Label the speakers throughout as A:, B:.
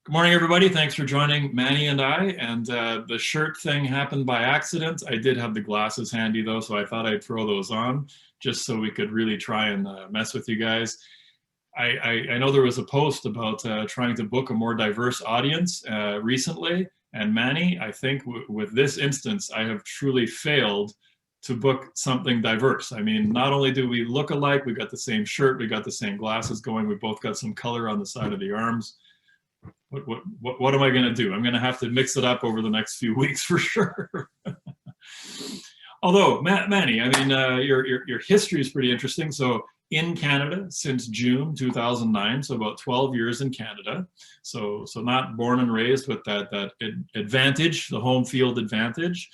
A: Good morning, everybody. Thanks for joining Manny and I. And the shirt thing happened by accident. I did have the glasses handy though, so I thought I'd throw those on just so we could really try and mess with you guys. I know there was a post about trying to book a more diverse audience recently. And Manny, I think with this instance, I have truly failed to book something diverse. I mean, not only do we look alike, we got the same shirt, we got the same glasses going, we both got some color on the side of the arms. What am I going to do? I'm going to have to mix it up over the next few weeks for sure. Although, Manny, I mean, your history is pretty interesting. So in Canada since June 2009, so about 12 years in Canada. So not born and raised with that advantage, the home field advantage.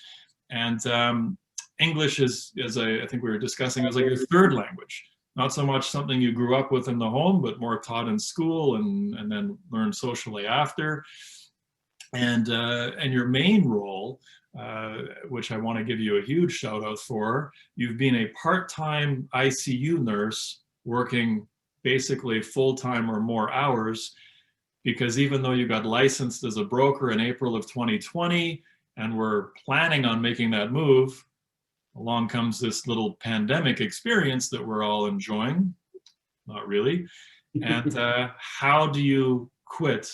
A: And English is, as I think we were discussing, is like your third language. Not so much something you grew up with in the home, but more taught in school and then learned socially after. And your main role, which I want to give you a huge shout out for, you've been a part-time ICU nurse working basically full-time or more hours, because even though you got licensed as a broker in April of 2020 and we're planning on making that move, along comes this little pandemic experience that we're all enjoying. Not really. And how do you quit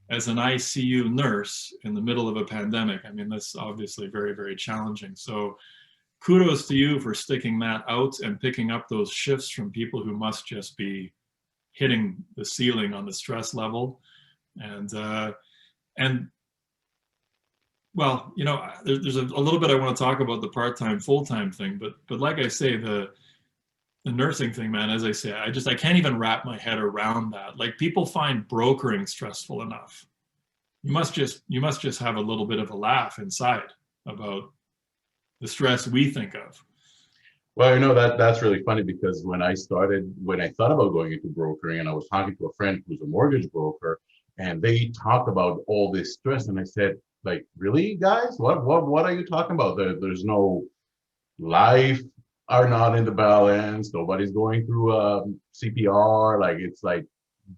A: as an ICU nurse in the middle of a pandemic? I mean, that's obviously very, very challenging. So kudos to you for sticking that out and picking up those shifts from people who must just be hitting the ceiling on the stress level. And well, you know, there's a little bit I want to talk about the part-time, full-time thing, but like I say, the nursing thing, man, as I say, I can't even wrap my head around that. Like, people find brokering stressful enough. You must just have a little bit of a laugh inside about the stress we think of.
B: Well, that's really funny, because when I thought about going into brokering, and I was talking to a friend who's a mortgage broker, and they talked about all this stress, and I said, like, really, guys? What are you talking about? There's no life are not in the balance. Nobody's going through CPR. Like, it's like,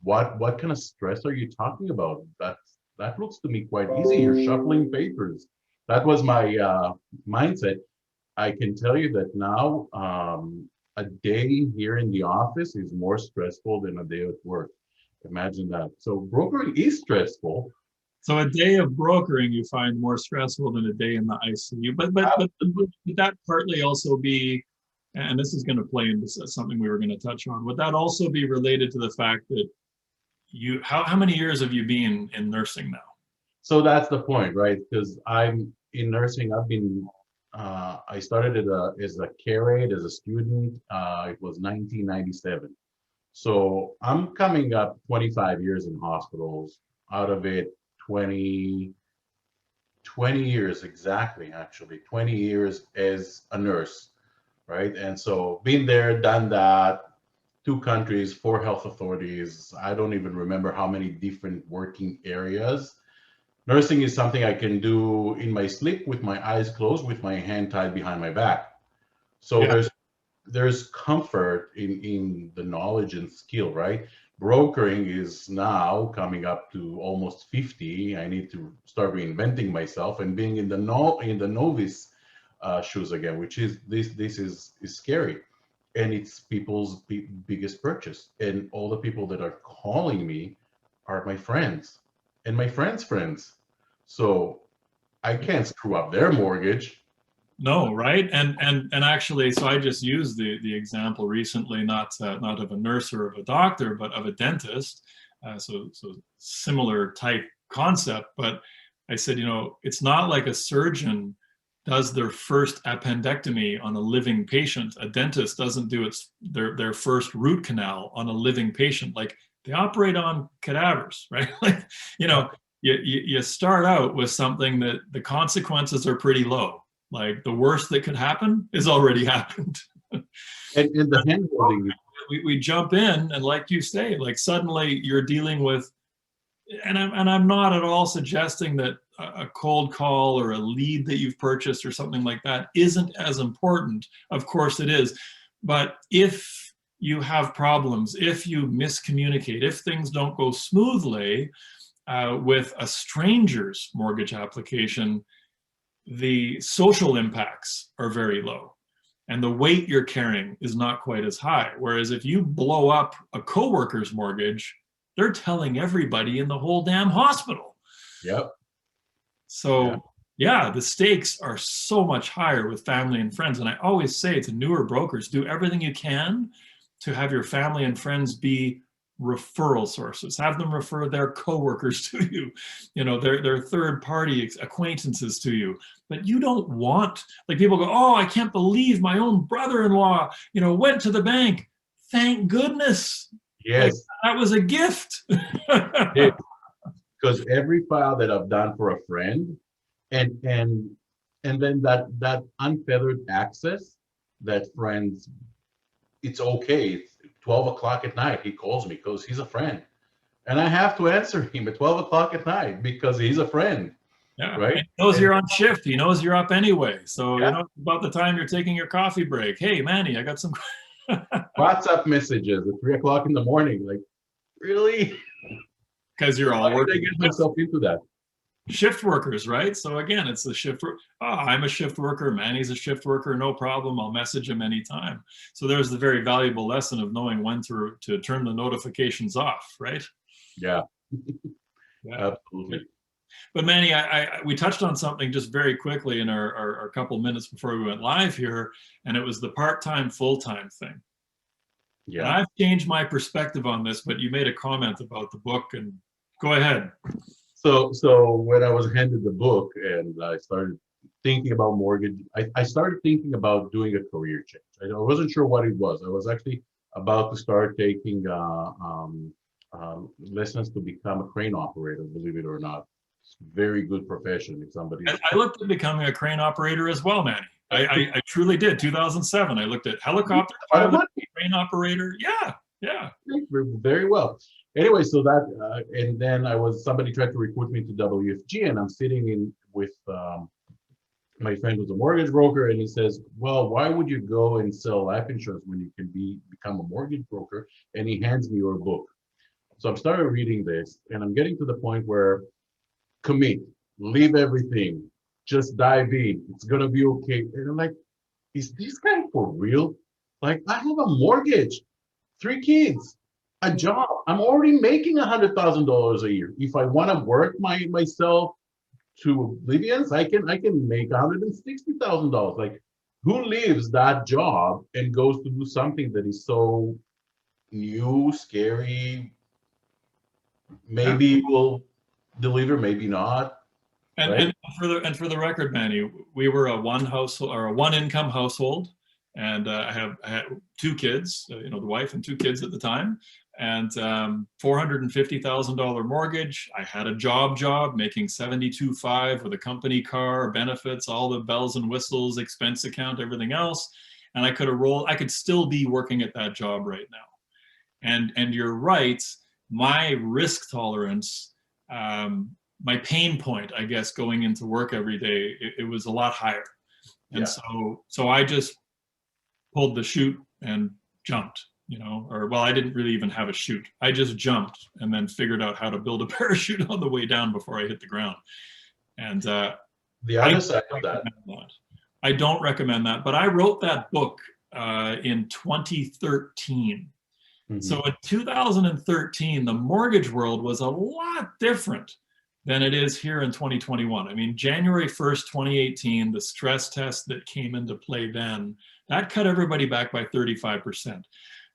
B: what kind of stress are you talking about? That looks to me quite easy. You're shuffling papers. That was my mindset. I can tell you that now, a day here in the office is more stressful than a day at work. Imagine that. So brokering is stressful.
A: So a day of brokering you find more stressful than a day in the ICU. But would that partly also be, and this is going to play into something we were going to touch on, would that also be related to the fact that how many years have you been in nursing now?
B: So that's the point, right? Because I'm in nursing. I started as a care aide, as a student. It was 1997. So I'm coming up 25 years in hospitals. Out of it, 20 years exactly, actually, 20 years as a nurse, right? And so been there, done that, 2 countries, 4 health authorities. I don't even remember how many different working areas. Nursing is something I can do in my sleep with my eyes closed, with my hand tied behind my back. So
A: Yeah.
B: there's comfort in the knowledge and skill, right? Brokering is now coming up to almost 50. I need to start reinventing myself and being in the novice shoes again, which is this is scary, and it's people's biggest purchase. And all the people that are calling me are my friends and my friends' friends. So I can't screw up their mortgage.
A: No, right? And actually, so I just used the example recently, not of a nurse or of a doctor, but of a dentist. So similar type concept. But I said, you know, it's not like a surgeon does their first appendectomy on a living patient. A dentist doesn't do their first root canal on a living patient. Like, they operate on cadavers, right? Like, you know, you start out with something that the consequences are pretty low. Like, the worst that could happen is already happened.
B: And the handholding.
A: We jump in, and like you say, like, suddenly you're dealing with, and I'm not at all suggesting that a cold call or a lead that you've purchased or something like that isn't as important. Of course it is. But if you have problems, if you miscommunicate, if things don't go smoothly, with a stranger's mortgage application, the social impacts are very low and the weight you're carrying is not quite as high. Whereas if you blow up a coworker's mortgage, they're telling everybody in the whole damn hospital.
B: Yep.
A: So yeah, the stakes are so much higher with family and friends. And I always say to newer brokers, do everything you can to have your family and friends be referral sources. Have them refer their coworkers to you, their third party acquaintances to you. But you don't want, like, people go, oh, I can't believe my own brother-in-law, went to the bank. Thank goodness.
B: Yes.
A: Like, that was a gift.
B: Because every file that I've done for a friend, and then that unfeathered access that friends, it's okay. It's 12 o'clock at night. He calls me because he's a friend. And I have to answer him at 12 o'clock at night because he's a friend.
A: Yeah,
B: right.
A: He knows you're on shift. He knows you're up anyway. So, about the time you're taking your coffee break, hey, Manny, I got some
B: WhatsApp messages at 3 o'clock in the morning. Like, really?
A: Because you're all working.
B: I get myself into that.
A: Shift workers, right? So again, it's the shift. I'm a shift worker. Manny's a shift worker. No problem. I'll message him anytime. So there's the very valuable lesson of knowing when to turn the notifications off, right?
B: Yeah.
A: Yeah.
B: Absolutely.
A: But Manny, we touched on something just very quickly in our couple minutes before we went live here, and it was the part-time, full-time thing. Yeah. And I've changed my perspective on this, but you made a comment about the book, and go ahead.
B: So when I was handed the book and I started thinking about mortgage, I started thinking about doing a career change. I wasn't sure what it was. I was actually about to start taking lessons to become a crane operator, believe it or not. It's a very good profession if somebody.
A: I looked at becoming a crane operator as well, Manny. I truly did. 2007, I looked at helicopter pilot, crane operator. Yeah.
B: Very well. Anyway, so that, and then somebody tried to recruit me to WFG, and I'm sitting in with my friend who's a mortgage broker, and he says, well, why would you go and sell life insurance when you can become a mortgage broker? And he hands me your book. So I'm started reading this, and I'm getting to the point where commit, leave everything, just dive in. It's going to be okay. And I'm like, is this guy for real? Like, I have a mortgage, 3 kids, a job. I'm already making $100,000 a year. If I want to work myself to oblivion, I can make $160,000. Like, who leaves that job and goes to do something that is so new, scary? Maybe will deliver, maybe not.
A: And, right? and for the record, Manny, we were a one income household, and I had 2 kids, the wife and 2 kids at the time, and $450,000 mortgage. I had a job making $72,500 with a company car, benefits, all the bells and whistles, expense account, everything else, and I could still be working at that job right now. And you're right, my risk tolerance, my pain point, I guess, going into work every day, it was a lot higher. And so I just pulled the chute and jumped, I didn't really even have a chute. I just jumped and then figured out how to build a parachute on the way down before I hit the ground. And
B: the other side of that.
A: I don't recommend that, but I wrote that book in 2013. Mm-hmm. So in 2013, the mortgage world was a lot different than it is here in 2021. I mean, January 1st, 2018, the stress test that came into play then, that cut everybody back by 35%.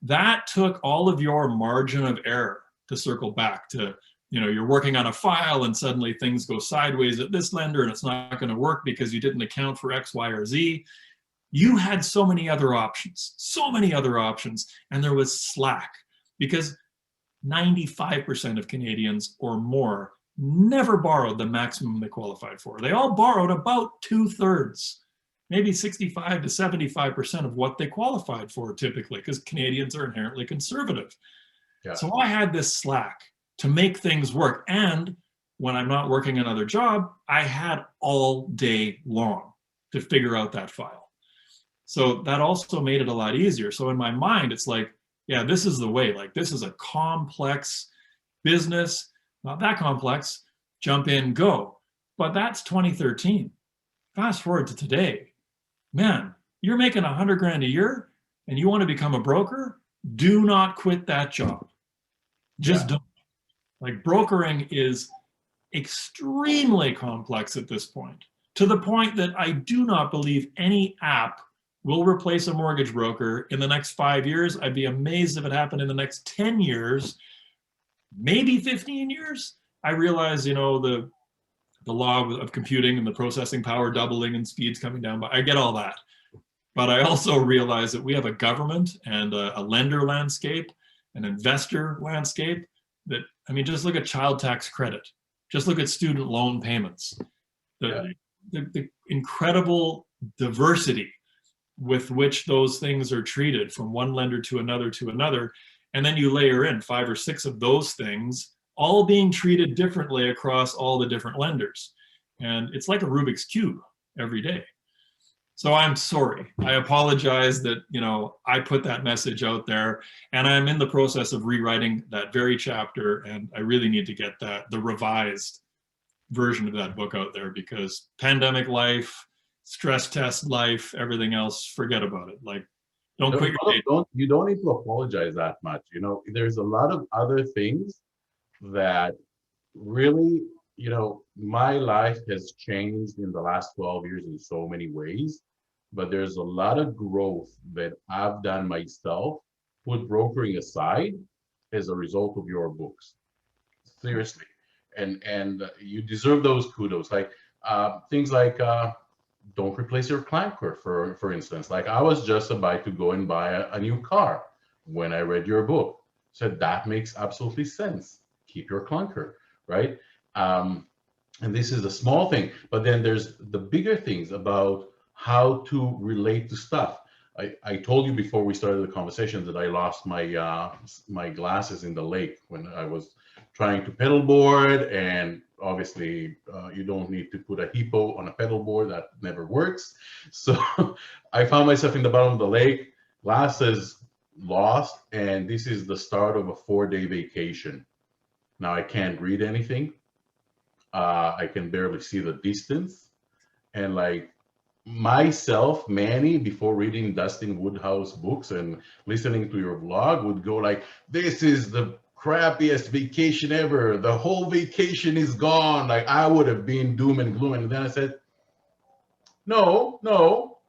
A: That took all of your margin of error to circle back to, you're working on a file and suddenly things go sideways at this lender and it's not going to work because you didn't account for X, Y, or Z. You had so many other options, and there was slack because 95% of Canadians or more never borrowed the maximum they qualified for. They all borrowed about 2/3, maybe 65 to 75% of what they qualified for typically, because Canadians are inherently conservative. Yeah. So I had this slack to make things work. And when I'm not working another job, I had all day long to figure out that file. So that also made it a lot easier. So in my mind, it's like, yeah, this is the way. Like, this is a complex business. Not that complex. Jump in, go. But that's 2013. Fast forward to today. Man, you're making 100 grand a year and you want to become a broker? Do not quit that job. Just don't. Like, brokering is extremely complex at this point, to the point that I do not believe any app will replace a mortgage broker in the next 5 years. I'd be amazed if it happened in the next 10 years, maybe 15 years. I realize, you know, the law of computing and the processing power doubling and speeds coming down, but I get all that. But I also realize that we have a government and a lender landscape, an investor landscape that, I mean, just look at child tax credit. Just look at student loan payments. The incredible diversity with which those things are treated from one lender to another to another. And then you layer in 5 or 6 of those things all being treated differently across all the different lenders. And it's like a Rubik's Cube every day. So I'm sorry. I apologize that, you know, I put that message out there, and I'm in the process of rewriting that very chapter, and I really need to get the revised version of that book out there, because pandemic life, stress test life, everything else, forget about it. Like, don't quit your day.
B: You don't need to apologize that much. You know, there's a lot of other things that really, you know, my life has changed in the last 12 years in so many ways, but there's a lot of growth that I've done myself, put brokering aside, as a result of your books. Seriously. And you deserve those kudos. Like things like don't replace your clunker, for instance. Like, I was just about to go and buy a new car when I read your book. So that makes absolutely sense. Keep your clunker, right? And this is a small thing, but then there's the bigger things about how to relate to stuff. I told you before we started the conversation that I lost my glasses in the lake when I was trying to pedal board, and obviously you don't need to put a hippo on a pedal board. That never works. So I found myself in the bottom of the lake, glasses lost, and this is the start of a 4-day vacation. Now I can't read anything. I can barely see the distance. And like myself, Manny, before reading Dustin Woodhouse books and listening to your vlog, would go like, this is the crappiest vacation ever. The whole vacation is gone. Like, I would have been doom and gloom. And then I said, no,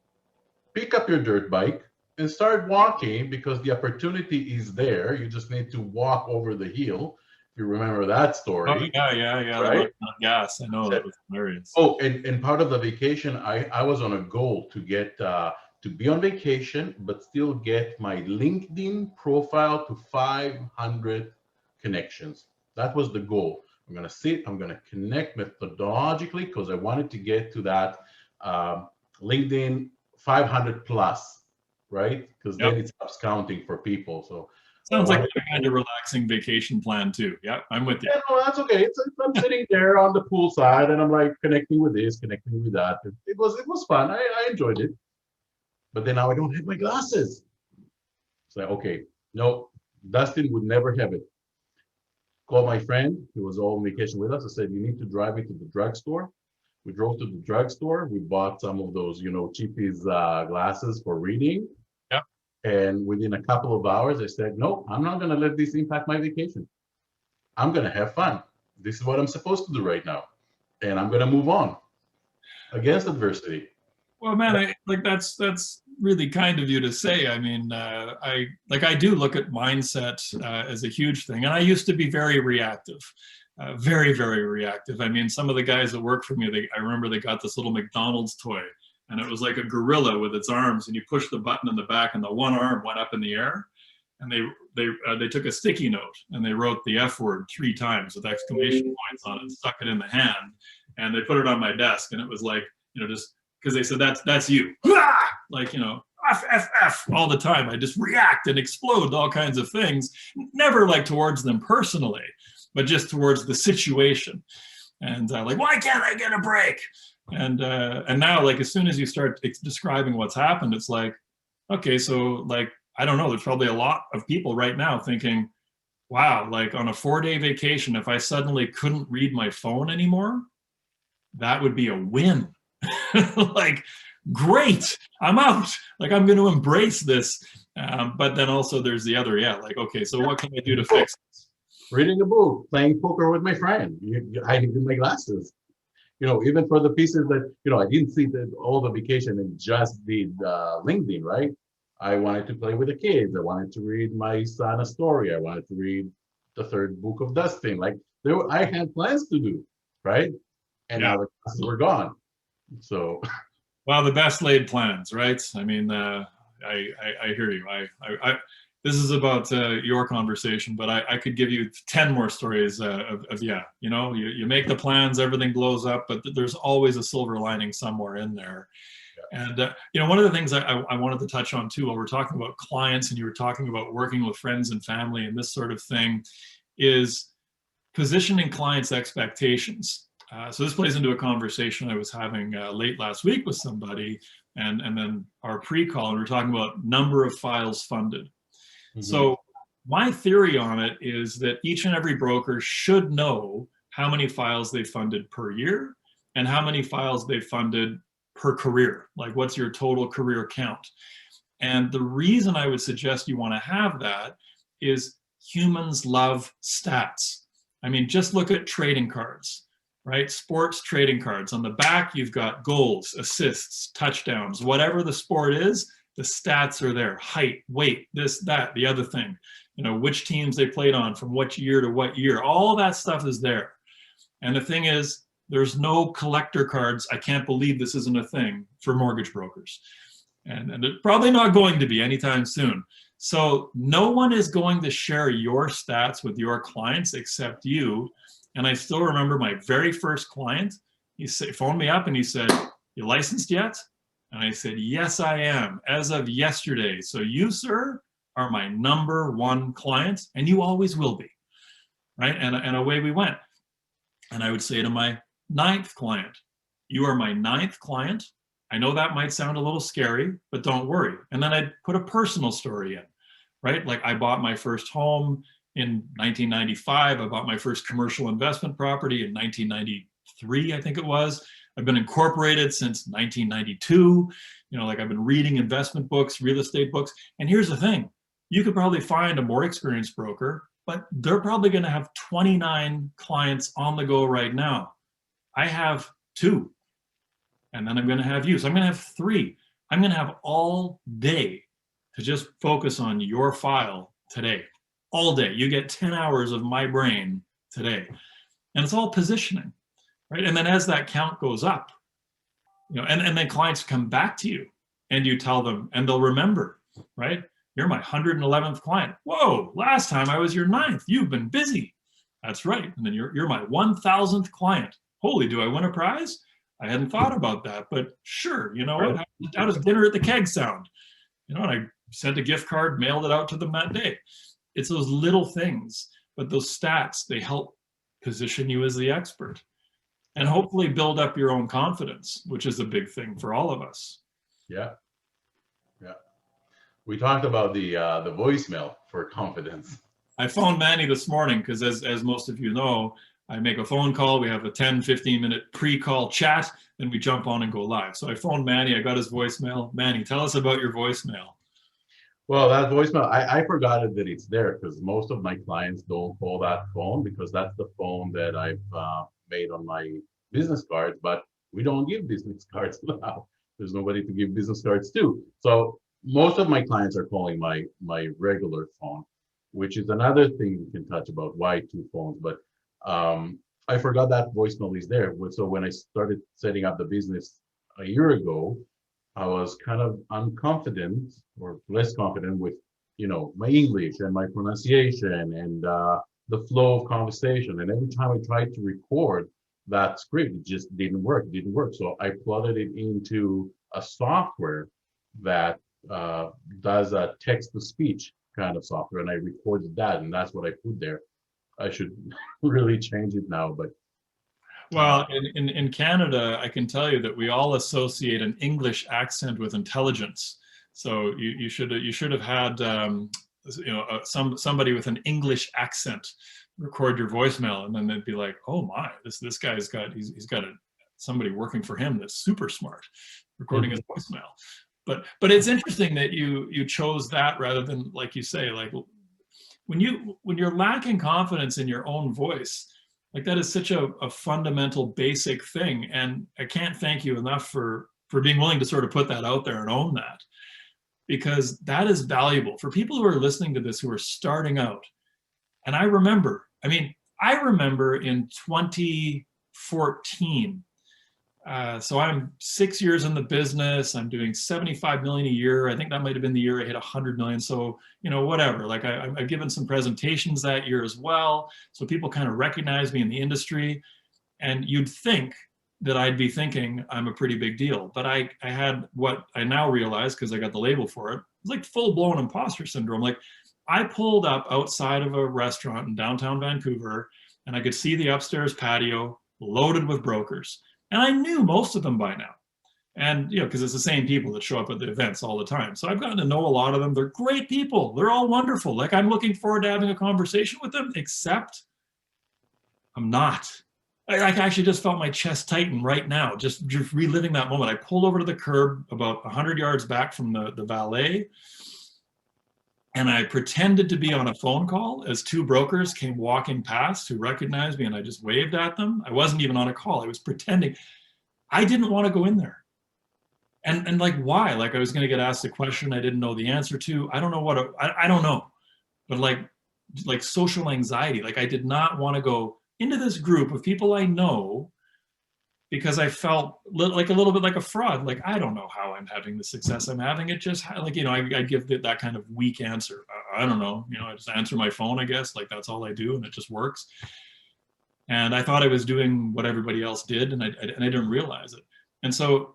B: pick up your dirt bike and start walking, because the opportunity is there. You just need to walk over the hill. You remember that story?
A: Oh, yeah.
B: Right?
A: Yes, I know, that was hilarious.
B: Oh, and part of the vacation, I was on a goal to get to be on vacation, but still get my LinkedIn profile to 500 connections. That was the goal. I'm gonna sit, I'm gonna connect methodologically, because I wanted to get to that LinkedIn 500 plus, right? Because then it stops counting for people. So.
A: Sounds like a kind of relaxing vacation plan too. Yeah, I'm with you.
B: Yeah, no, that's okay. I'm sitting there on the pool side, and I'm like connecting with this, connecting with that. It was fun. I enjoyed it. But then now I don't have my glasses. So okay, no, Dustin would never have it. Called my friend, he was all on vacation with us. I said, you need to drive me to the drugstore. We drove to the drugstore. We bought some of those, you know, cheapies glasses for reading. And within a couple of hours, I said, no, I'm not going to let this impact my vacation. I'm going to have fun. This is what I'm supposed to do right now. And I'm going to move on against adversity.
A: Well, man, that's really kind of you to say. I mean, I do look at mindset as a huge thing. And I used to be very reactive, very, very reactive. I mean, some of the guys that work for me, I remember they got this little McDonald's toy. And it was like a gorilla with its arms, and you push the button in the back, and the one arm went up in the air. And they took a sticky note and they wrote the F word 3 times with exclamation points on it, stuck it in the hand, and they put it on my desk. And it was like, you know, just because they said that's you, like, you know, F all the time. I just react and explode all kinds of things, never like towards them personally, but just towards the situation. And like, why can't I get a break? And now, like, as soon as you start describing what's happened, it's like, okay, so like, I don't know, there's probably a lot of people right now thinking, Wow, like on a 4-day vacation, if I suddenly couldn't read my phone anymore, that would be a win. Like, great, I'm out. Like, I'm going to embrace this. But then also there's the other, yeah, like, okay, so what can I do to fix this?
B: Reading a book, playing poker with my friend, hiding my glasses. Even for the pieces that, I didn't see all the vacation and just did LinkedIn, right? I wanted to play with the kids. I wanted to read my son a story. I wanted to read the third book of Dustin. Like I had plans to do, right? And
A: Yeah.
B: now the classes were gone. So
A: Well, the best laid plans, right? I mean, I hear you. This is about your conversation, but I could give you 10 more stories of yeah, you make the plans, everything blows up, but there's always a silver lining somewhere in there. And one of the things I wanted to touch on too, while we're talking about clients and you were talking about working with friends and family and this sort of thing, is positioning clients' expectations. So this plays into a conversation I was having late last week with somebody, and then our pre-call, and we're talking about number of files funded. So my theory on it is that each and every broker should know how many files they funded per year and how many files they funded per career. Like, what's your total career count? And the reason I would suggest you want to have that is humans love stats. I mean, just look at trading cards, right? Sports trading cards. On the back, you've got goals, assists, touchdowns, whatever the sport is, the stats are there. Height, weight, this, that, the other thing. Which teams they played on from what year to what year. All that stuff is there. And the thing is, there's no collector cards. I can't believe this isn't a thing for mortgage brokers. And it's probably not going to be anytime soon. So no one is going to share your stats with your clients except you. And I still remember my very first client. He phoned me up and he said, "You licensed yet?" And I said, "Yes, I am, as of yesterday. So you, sir, are my number one client, and you always will be." Right? And away we went. And I would say to my 9th client, "You are my 9th client. I know that might sound a little scary, but don't worry." And then I'd put a personal story in, right? Like, I bought my first home in 1995. I bought my first commercial investment property in 1993, I think it was. I've been incorporated since 1992. Like, I've been reading investment books, real estate books. And here's the thing. You could probably find a more experienced broker, but they're probably going to have 29 clients on the go right now. I have 2. And then I'm going to have you. So I'm going to have 3. I'm going to have all day to just focus on your file today. All day. You get 10 hours of my brain today. And it's all positioning, right? And then as that count goes up, and then clients come back to you and you tell them, and they'll remember, right? "You're my 111th client. Whoa, last time I was your 9th. You've been busy." That's right. And then you're my 1,000th client. Holy, do I win a prize? I hadn't thought about that, but sure, you know what? How does dinner at the keg sound? And I sent a gift card, mailed it out to them that day. It's those little things, but those stats, they help position you as the expert and hopefully build up your own confidence, which is a big thing for all of us.
B: Yeah. We talked about the voicemail for confidence.
A: I phoned Manny this morning because, as most of you know, I make a phone call. We have a 10, 15-minute pre-call chat, then we jump on and go live. So I phoned Manny. I got his voicemail. Manny, tell us about your voicemail.
B: Well, that voicemail, I forgot that it's there because most of my clients don't call that phone because that's the phone that I've made on my business cards, but we don't give business cards now. There's nobody to give business cards to. So most of my clients are calling my regular phone, which is another thing we can touch about why 2 phones. But I forgot that voicemail is there. So when I started setting up the business a year ago, I was kind of unconfident or less confident with, my English and my pronunciation and the flow of conversation. And every time I tried to record that script, it just didn't work. So I plotted it into a software that does a text-to-speech kind of software, and I recorded that, and that's what I put there. I should really change it now, but
A: well, in Canada, I can tell you that we all associate an English accent with intelligence. So you should have had somebody with an English accent record your voicemail, and then they'd be like, oh my, this guy's got somebody working for him that's super smart recording his voicemail. But it's interesting that you chose that rather than, like you say, like when you're lacking confidence in your own voice, like that is such a fundamental basic thing. And I can't thank you enough for being willing to sort of put that out there and own that, because that is valuable for people who are listening to this, who are starting out. And I remember in 2014, so I'm 6 years in the business. I'm doing 75 million a year. I think that might have been the year I hit 100 million. So, whatever, like I've given some presentations that year as well. So people kind of recognize me in the industry, and you'd think that I'd be thinking I'm a pretty big deal. But I had what I now realize, because I got the label for it, it's like full-blown imposter syndrome. Like I pulled up outside of a restaurant in downtown Vancouver, and I could see the upstairs patio loaded with brokers. And I knew most of them by now. And, because it's the same people that show up at the events all the time. So I've gotten to know a lot of them. They're great people. They're all wonderful. Like I'm looking forward to having a conversation with them, except I'm not. I actually just felt my chest tighten right now, just reliving that moment. I pulled over to the curb about 100 yards back from the valet, and I pretended to be on a phone call as two brokers came walking past who recognized me, and I just waved at them. I wasn't even on a call. I was pretending. I didn't want to go in there. And like, why? Like I was going to get asked a question I didn't know the answer to. I don't know what, I don't know. But like social anxiety, like I did not want to go into this group of people I know, because I felt like a little bit like a fraud. Like, I don't know how I'm having the success I'm having. It just like, I give that kind of weak answer. I don't know, I just answer my phone, I guess. Like that's all I do, and it just works. And I thought I was doing what everybody else did, and I didn't realize it. And so,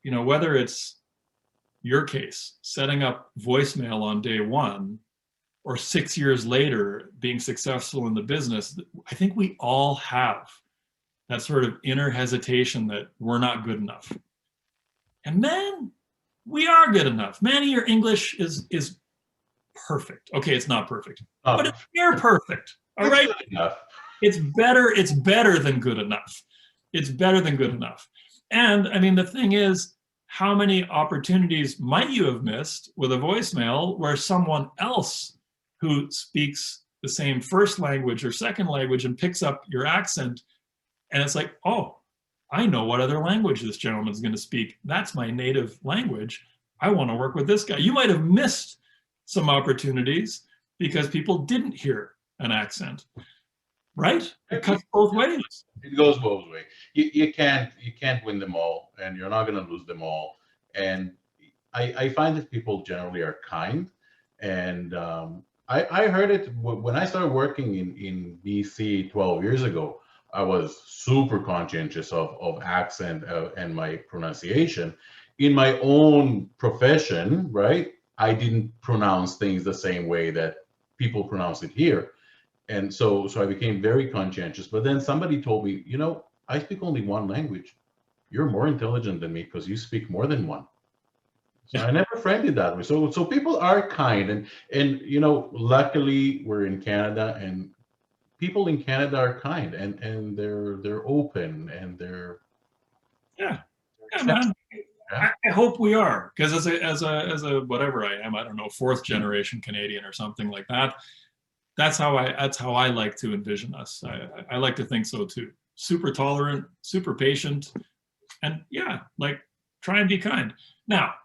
A: whether it's your case, setting up voicemail on day one, or 6 years later being successful in the business, I think we all have that sort of inner hesitation that we're not good enough. And man, we are good enough. Manny, your English is perfect. Okay, it's not perfect, but it's near perfect. All right? It's better than good enough. It's better than good enough. And I mean, the thing is, how many opportunities might you have missed with a voicemail where someone else who speaks the same first language or second language and picks up your accent, and it's like, oh, I know what other language this gentleman's going to speak. That's my native language. I want to work with this guy. You might have missed some opportunities because people didn't hear an accent, right? It cuts both ways.
B: It goes both ways. You can't win them all, and you're not going to lose them all. And I find that people generally are kind. And I heard it when I started working in BC 12 years ago. I was super conscientious of accent and my pronunciation. In my own profession, right, I didn't pronounce things the same way that people pronounce it here. And so I became very conscientious. But then somebody told me, I speak only one language. You're more intelligent than me because you speak more than one. So I never framed it that way. So people are kind, and luckily we're in Canada, and people in Canada are kind, and they're open, and they're
A: man. I hope we are, because as a whatever I am, I don't know, 4th generation Canadian or something like that. That's how I like to envision us. I like to think so too. Super tolerant, super patient, and like try and be kind. Now,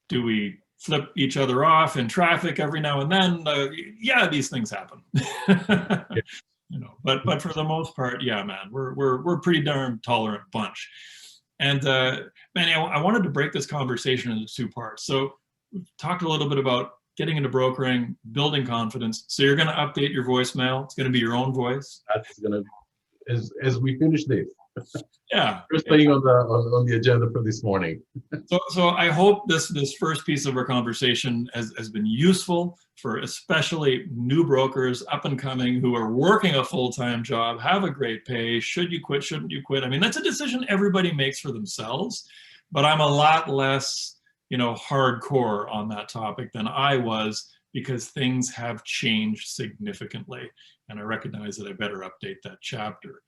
A: do we flip each other off in traffic every now and then? These things happen. But for the most part, man, we're a pretty darn tolerant bunch. And Manny, I wanted to break this conversation into 2 parts. So we've talked a little bit about getting into brokering, building confidence. So you're going to update your voicemail. It's going to be your own voice.
B: That's going to, as we finish this. First thing on the agenda for this morning.
A: So I hope this first piece of our conversation has been useful for especially new brokers, up and coming, who are working a full-time job, have a great pay. Should you quit? Shouldn't you quit? I mean, that's a decision everybody makes for themselves, but I'm a lot less hardcore on that topic than I was because things have changed significantly. And I recognize that I better update that chapter.